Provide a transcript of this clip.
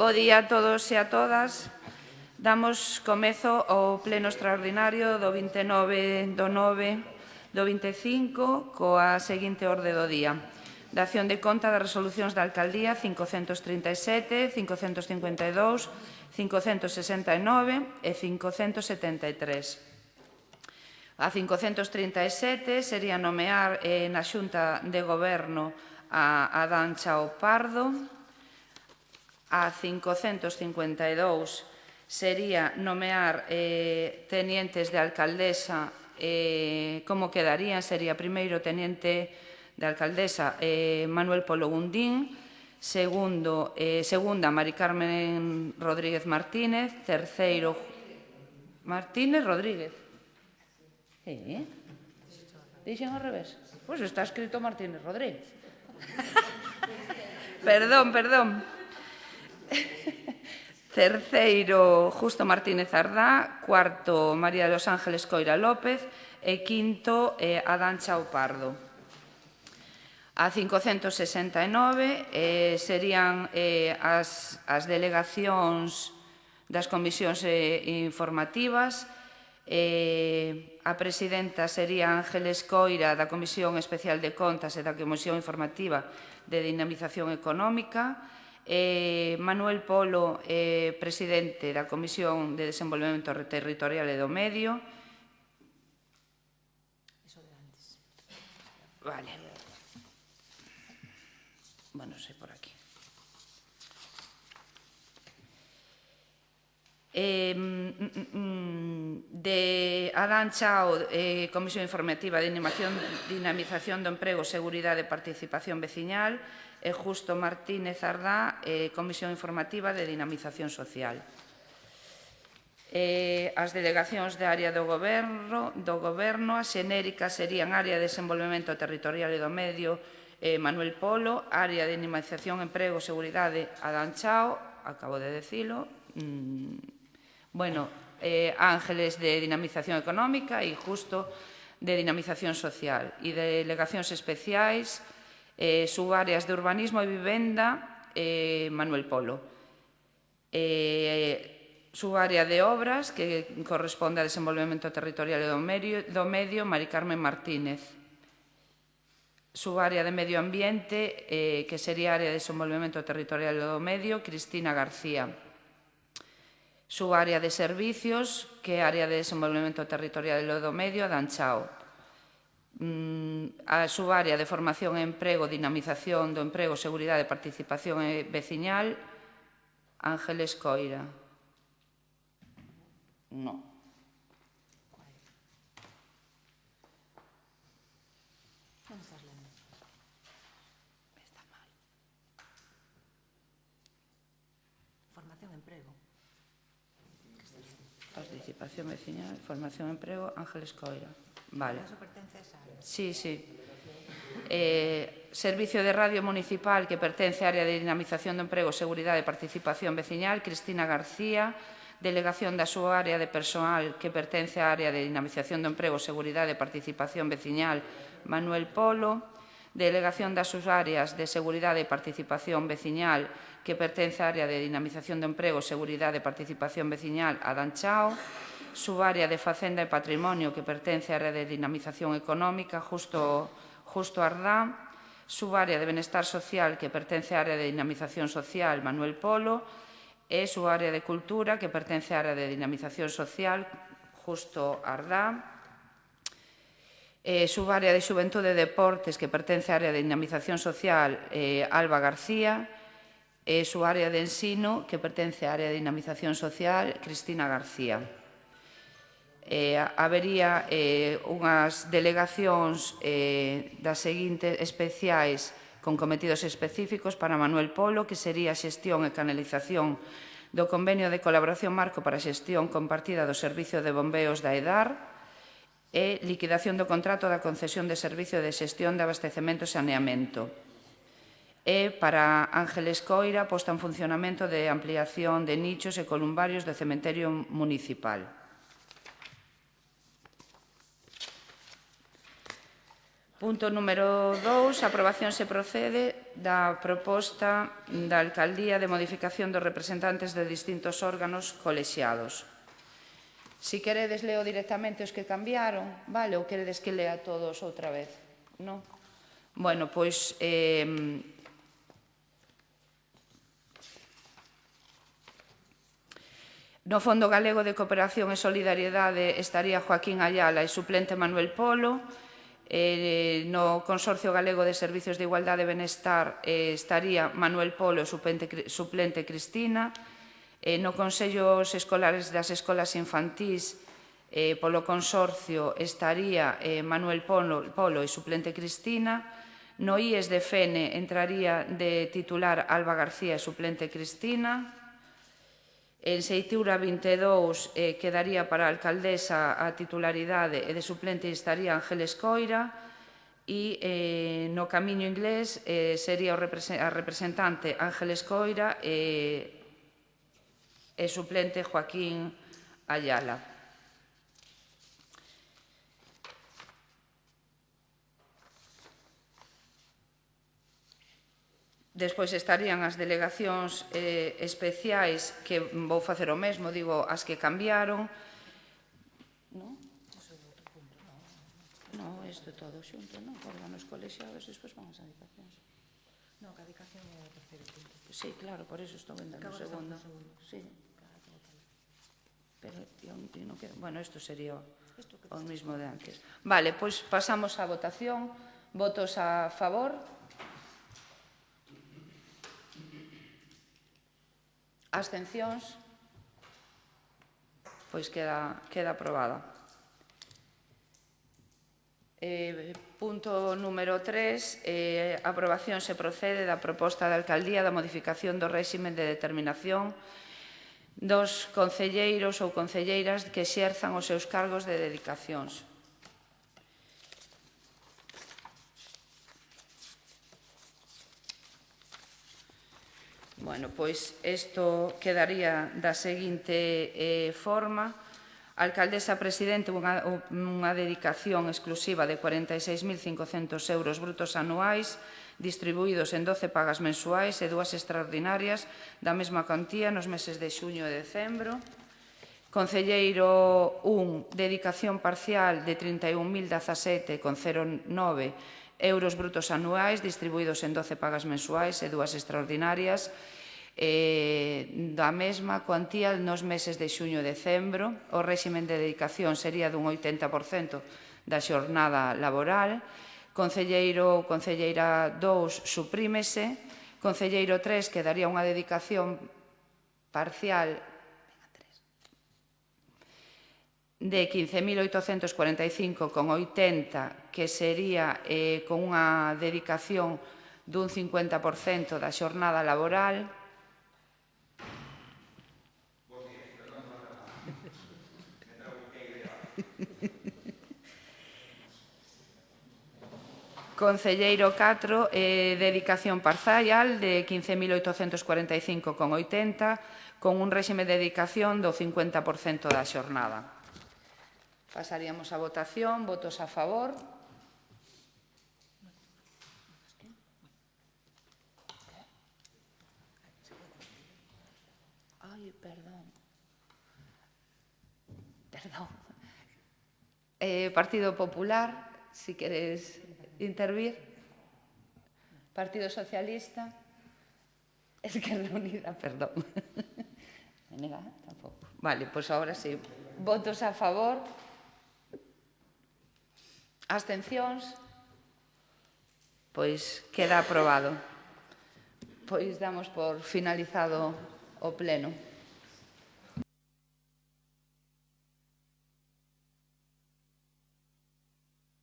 Bo día a todos e a todas. Damos comezo ao pleno extraordinario do 29 do 9 do 25 coa seguinte orde do día. Dación de conta das resolucións da Alcaldía 537, 552, 569 e 573. A 537 sería nomear na Xunta de Goberno a Adán Chao Pardo. A 552 sería nomear tenientes de alcaldesa. Como quedarían? Sería primeiro teniente de alcaldesa Manuel Polo Gundín, segunda Mari Carmen Rodríguez Martínez, terceiro Martínez Rodríguez. Dixen ao revés? Pois está escrito Martínez Rodríguez. Perdón. Terceiro, Justo Martínez Ardá. Cuarto, María de los Ángeles Coira López. E quinto, Adán Chao Pardo. A 569 serían as delegacións das comisións informativas. A presidenta sería Ángeles Coira, da Comisión Especial de Contas e da Comisión Informativa de Dinamización Económica. Manuel Polo, presidente da Comisión de Desenvolvemento Territorial e do Medio. Eso de antes. Vale. Bueno, sei por aquí. De Adán Chao, Comisión Informativa de Dinamización do Emprego, Seguridade e Participación Veciñal, e Justo Martínez Ardá, Comisión Informativa de Dinamización Social. As delegacións de área do Goberno, as xenéricas serían Área de Desenvolvemento Territorial e do Medio, Manuel Polo, Área de Dinamización, Emprego, Seguridade, Adán Chao, acabo de decilo, Ángeles de Dinamización Económica e Justo de Dinamización Social. E delegacións especiais, subáreas de Urbanismo e Vivenda, Manuel Polo. Subárea de Obras, que corresponde a Desenvolvemento Territorial e do Medio, Mari Carmen Martínez. Subárea de Medio Ambiente, que sería Área de Desenvolvemento Territorial e do Medio, Cristina García. Subárea de Servicios, que é Área de Desenvolvemento Territorial e do Medio, Adán Chao. A subárea de Formación e Emprego, Dinamización do Emprego, Seguridade, Participación e Veciñal, Ángeles Coira. No. Está mal. Formación e Emprego. Participación Veciñal, Formación e Emprego, Ángeles Coira. Vale. ¿Eso pertence a esa área? Sí. Servicio de Radio Municipal, que pertence á Área de Dinamización do Emprego, Seguridade e Participación Veciñal, Cristina García. Delegación da súa área de persoal, que pertence á Área de Dinamización do Emprego, Seguridade e Participación Veciñal, Manuel Polo. Delegación das súas áreas de Seguridade e Participación Veciñal, que pertence á Área de Dinamización do Emprego, Seguridade e Participación Veciñal, Adán Chao. Subárea de Facenda e Patrimonio, que pertence á Área de Dinamización Económica, Justo Ardá. Subárea de Benestar Social, que pertence á Área de Dinamización Social, Manuel Polo. E Subárea de Cultura, que pertence á Área de Dinamización Social, Justo Ardá. Subárea de Xuventude e Deportes, que pertence á Área de Dinamización Social, Alba García. Subárea de Ensino, que pertence á Área de Dinamización Social, Cristina García. Habería unhas delegacións das seguintes especiais con cometidos específicos para Manuel Polo, que sería a xestión e canalización do Convenio de Colaboración Marco para a xestión compartida do Servicio de Bombeos da EDAR e liquidación do contrato da concesión de servicio de xestión de abastecemento e saneamento. E para Ángeles Coira, posta en funcionamento de ampliación de nichos e columbarios do cementerio municipal. Punto número 2. A aprobación se procede da proposta da Alcaldía de modificación dos representantes de distintos órganos colexiados. Si queredes, leo directamente os que cambiaron, vale? Ou queredes que lea todos outra vez? Non? Bueno, pois... No Fondo Galego de Cooperación e Solidariedade estaría Joaquín Ayala e suplente Manuel Polo. No Consorcio Galego de Servicios de Igualdade e Benestar estaría Manuel Polo e suplente Cristina. No Consellos Escolares das Escolas Infantís, polo Consorcio estaría Manuel Polo e suplente Cristina. No IES de Fene entraría de titular Alba García e suplente Cristina. En Seitura 22 quedaría para a alcaldesa a titularidade e de suplente estaría Ángeles Coira e no Camiño Inglés sería a representante Ángeles Coira e suplente Joaquín Ayala. Despois estarían as delegacións especiais, que vou facer o mesmo, digo, as que cambiaron. Non? Non, isto todo xunto, non? Órganos colexiados, despois van as adicacións. Non, a adicación é o terceiro punto. Sí, claro, por eso estou vendo o segundo. Sí. Pero non quero... Bueno, isto sería o mismo de antes. Vale, pois pasamos á votación. Votos a favor. Abstencións? Pois queda aprobada. Punto número 3. A aprobación se procede da proposta da Alcaldía da modificación do réxime de determinación dos concelleiros ou concelleiras que exerzan os seus cargos de dedicacións. Bueno, pois isto quedaría da seguinte forma. A alcaldesa presidente unha dedicación exclusiva de 46.500 euros brutos anuais distribuídos en 12 pagas mensuais e 2 extraordinarias da mesma cuantía nos meses de xuño e decembro. Concelleiro 1, dedicación parcial de 31.017,09 euros brutos anuais distribuídos en 12 pagas mensuais e 2 extraordinarias da mesma cuantía nos meses de xuño e decembro. O réximen de dedicación sería dun 80% da xornada laboral. Concelleiro ou concelleira 2 suprímese. Concelleiro 3 quedaría unha dedicación parcial de 15.845,80, que sería con unha dedicación dun 50% da xornada laboral. Concelleiro 4, dedicación parcial de 15.845,80, con un réxime de dedicación do 50% da xornada. Pasaríamos a votación. Votos a favor. Ai, perdón. Partido Popular, si queres intervir. Partido Socialista. Esquerda Unida, perdón. Tampouco. Vale, pois agora sí. Votos a favor. Abstencións? Pois queda aprobado. Pois damos por finalizado o pleno.